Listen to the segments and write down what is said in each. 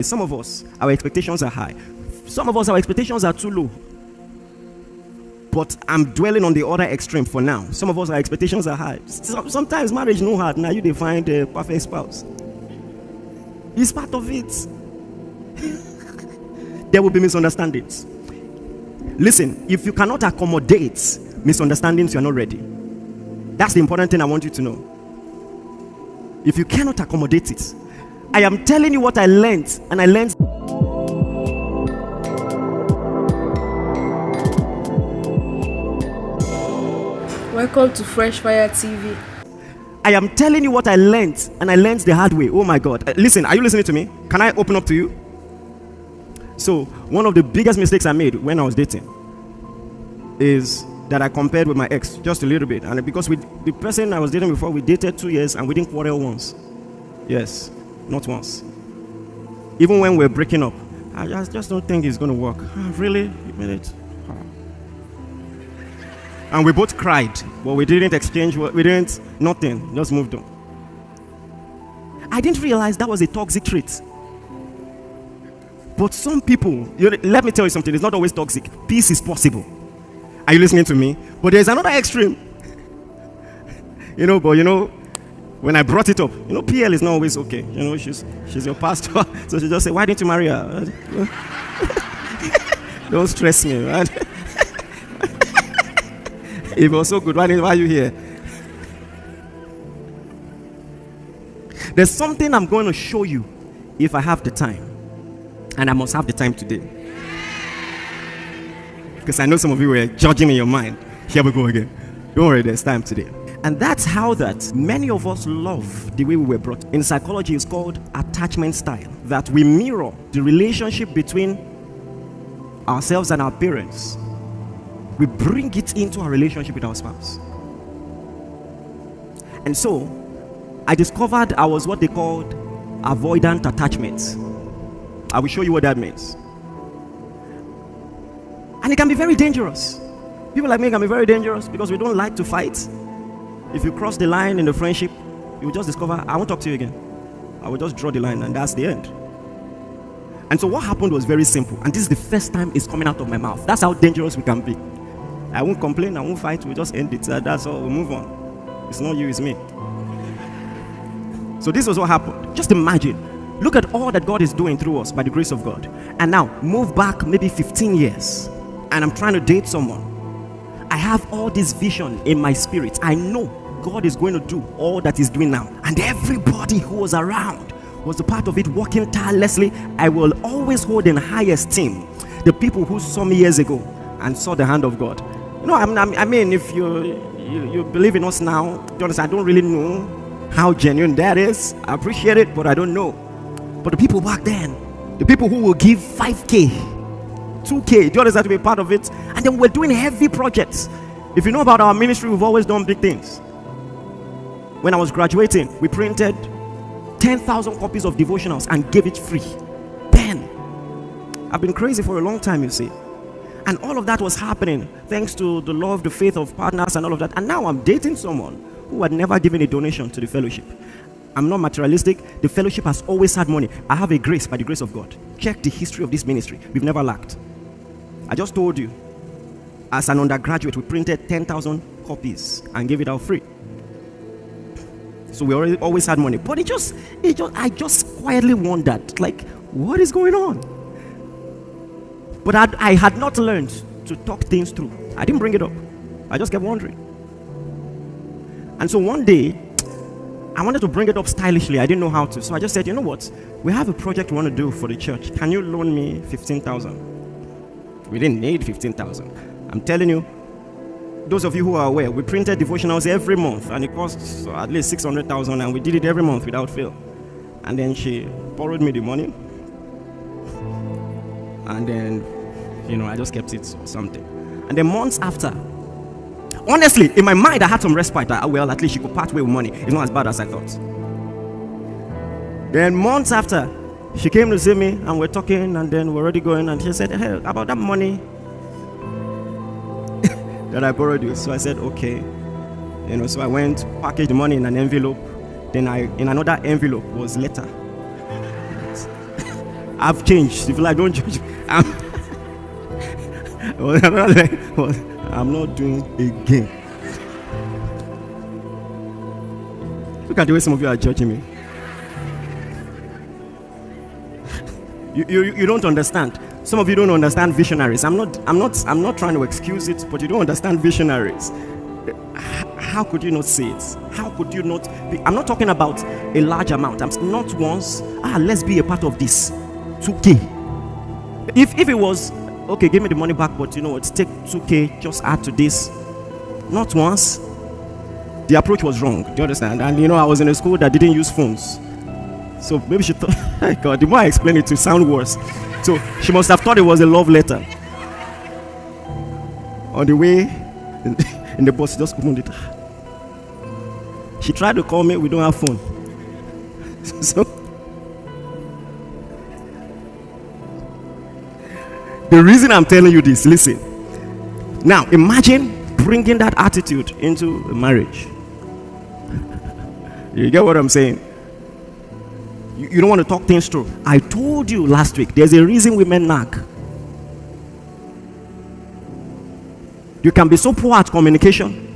Some of us, our expectations are high. Some of us, our expectations are too low. But I'm dwelling on the other extreme for now. Some of us, our expectations are high. Sometimes marriage no hard. Now you find a perfect spouse. It's part of it. There will be misunderstandings. Listen, if you cannot accommodate misunderstandings, you're not ready. That's the important thing I want you to know. If you cannot accommodate it, I am telling you what I learned, and I learned. Welcome to Fresh Fire TV. I am telling you what I learned, and I learned the hard way. Oh my God. Listen, are you listening to me? Can I open up to you? So, one of the biggest mistakes I made when I was dating is that I compared with my ex just a little bit. And because with the person I was dating before, we dated 2 years and we didn't quarrel once. Yes, not once. Even when we're breaking up, I just don't think it's going to work. Really? You made it? And we both cried, but we didn't exchange, nothing, just moved on. I didn't realize that was a toxic trait. But some people, let me tell you something, it's not always toxic. Peace is possible. Are you listening to me? But there's another extreme. When I brought it up, PL is not always okay. She's your pastor. So she just said, why didn't you marry her? Don't stress me, right? If it was so good, why are you here? There's something I'm going to show you if I have the time. And I must have the time today. Because I know some of you were judging in your mind. Here we go again. Don't worry, there's time today. And that's how that many of us love the way we were brought. In psychology, it's called attachment style. That we mirror the relationship between ourselves and our parents. We bring it into our relationship with our spouse. And so, I discovered I was what they called avoidant attachments. I will show you what that means. And it can be very dangerous. People like me can be very dangerous because we don't like to fight. If you cross the line in the friendship, you will just discover, I won't talk to you again. I will just draw the line and that's the end. And so what happened was very simple. And this is the first time it's coming out of my mouth. That's how dangerous we can be. I won't complain, I won't fight, we'll just end it. That's all, we'll move on. It's not you, it's me. So this was what happened. Just imagine. Look at all that God is doing through us by the grace of God. And now, move back maybe 15 years. And I'm trying to date someone. I have all this vision in my spirit. I know God is going to do all that He's doing now. And everybody who was around was a part of it, working tirelessly. I will always hold in high esteem the people who saw me years ago and saw the hand of God. I mean, if you believe in us now, you understand, I don't really know how genuine that is. I appreciate it, but I don't know. But the people back then, the people who will give 5K, 2K, do you understand, to be a part of it? And then we're doing heavy projects. If you know about our ministry, we've always done big things. When I was graduating, we printed 10,000 copies of devotionals and gave it free. 10. I've been crazy for a long time, you see. And all of that was happening thanks to the love, the faith of partners and all of that. And now I'm dating someone who had never given a donation to the fellowship. I'm not materialistic. The fellowship has always had money. I have a grace by the grace of God. Check the history of this ministry. We've never lacked. I just told you, as an undergraduate, we printed 10,000 copies and gave it out free. So we always had money. But I just quietly wondered, like, what is going on? But I had not learned to talk things through. I didn't bring it up. I just kept wondering. And so one day, I wanted to bring it up stylishly. I didn't know how to. So I just said, you know what? We have a project we want to do for the church. Can you loan me 15,000? We didn't need 15,000. I'm telling you, those of you who are aware, we printed devotionals every month. And it costs at least 600,000. And we did it every month without fail. And then she borrowed me the money. And then, I just kept it or something. And then months after, honestly, in my mind, I had some respite. Well, at least she could part way with money. It's not as bad as I thought. Then months after, she came to see me and we're talking and then we're already going. And she said, hey, about that money that I borrowed you. So I said, okay. So I went, packaged the money in an envelope. Then in another envelope was letter. I've changed. If you like, don't judge. I'm not doing again. Look at the way some of you are judging me. You don't understand. Some of you don't understand visionaries. I'm not trying to excuse it, but you don't understand visionaries. How could you not see it? How could you not be? I'm not talking about a large amount. I'm not once, let's be a part of this. 2K. If it was, okay, give me the money back, but you know what, take 2K, just add to this. Not once. The approach was wrong. Do you understand? And you know, I was in a school that didn't use phones. So maybe she thought, God, the more I explain it, to sound worse. So she must have thought it was a love letter. On the way in the bus, she just opened it. She tried to call me, we don't have phone. So the reason I'm telling you this, listen. Now imagine bringing that attitude into a marriage. You get what I'm saying? You don't want to talk things through. I told you last week, there's a reason women nag. You can be so poor at communication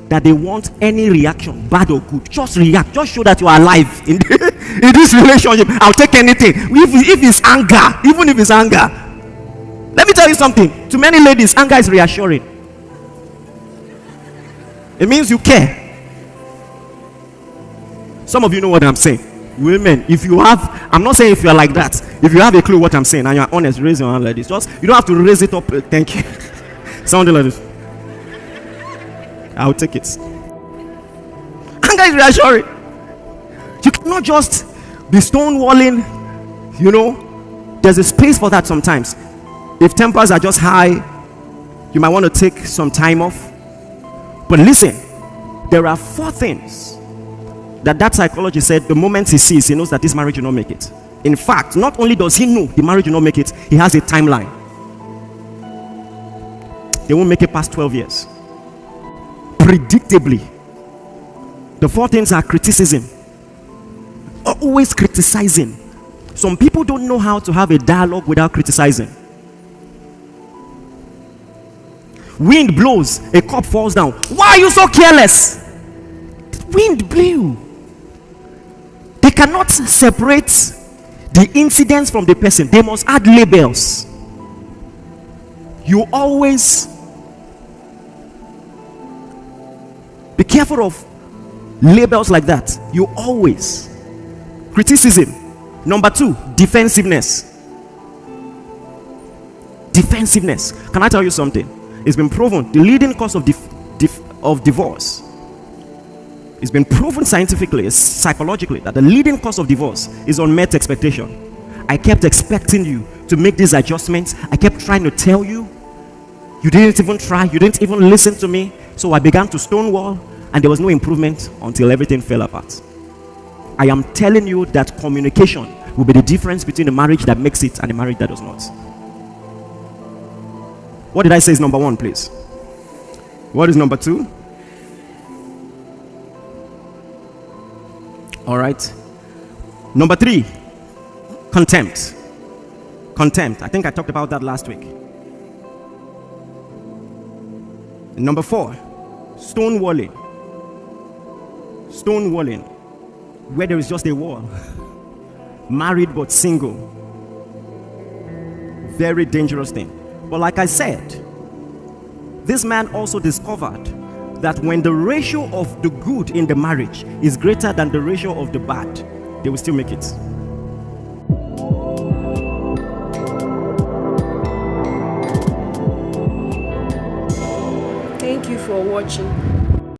that they want any reaction, bad or good. Just react. Just show that you are alive in this relationship. I'll take anything. If it's anger, even if it's anger. Let me tell you something. To many ladies, anger is reassuring. It means you care. Some of you know what I'm saying. Women, if you have, I'm not saying if you are like that. If you have a clue what I'm saying and you are honest, raise your hand like this. Just, you don't have to raise it up. Thank you. Something like this. I'll take it. Anger is reassuring. You cannot just be stonewalling. You know, there's a space for that sometimes. If tempers are just high, you might want to take some time off. But listen, there are 4 things that psychologist said the moment he sees, he knows that this marriage will not make it. In fact, not only does he know the marriage will not make it, he has a timeline. They won't make it past 12 years. Predictably. The 4 things are criticism. Always criticizing. Some people don't know how to have a dialogue without criticizing. Wind blows, a cup falls down. Why are you so careless? The wind blew. They cannot separate the incidents from the person. They must add labels. You always be careful of labels like that. You always. Criticism. Number 2, defensiveness. Defensiveness. Can I tell you something? It's been proven the leading cause of divorce. It's been proven scientifically, psychologically, that the leading cause of divorce is unmet expectation. I kept expecting you to make these adjustments. I kept trying to tell you. You didn't even try. You didn't even listen to me. So I began to stonewall, and there was no improvement until everything fell apart. I am telling you that communication will be the difference between a marriage that makes it and a marriage that does not. What did I say is number 1, please? What is number 2? All right. Number 3, contempt. Contempt. I think I talked about that last week. Number 4, stonewalling. Stonewalling, where there is just a wall. Married but single. Very dangerous thing. But like I said, this man also discovered that when the ratio of the good in the marriage is greater than the ratio of the bad, they will still make it. Thank you for watching.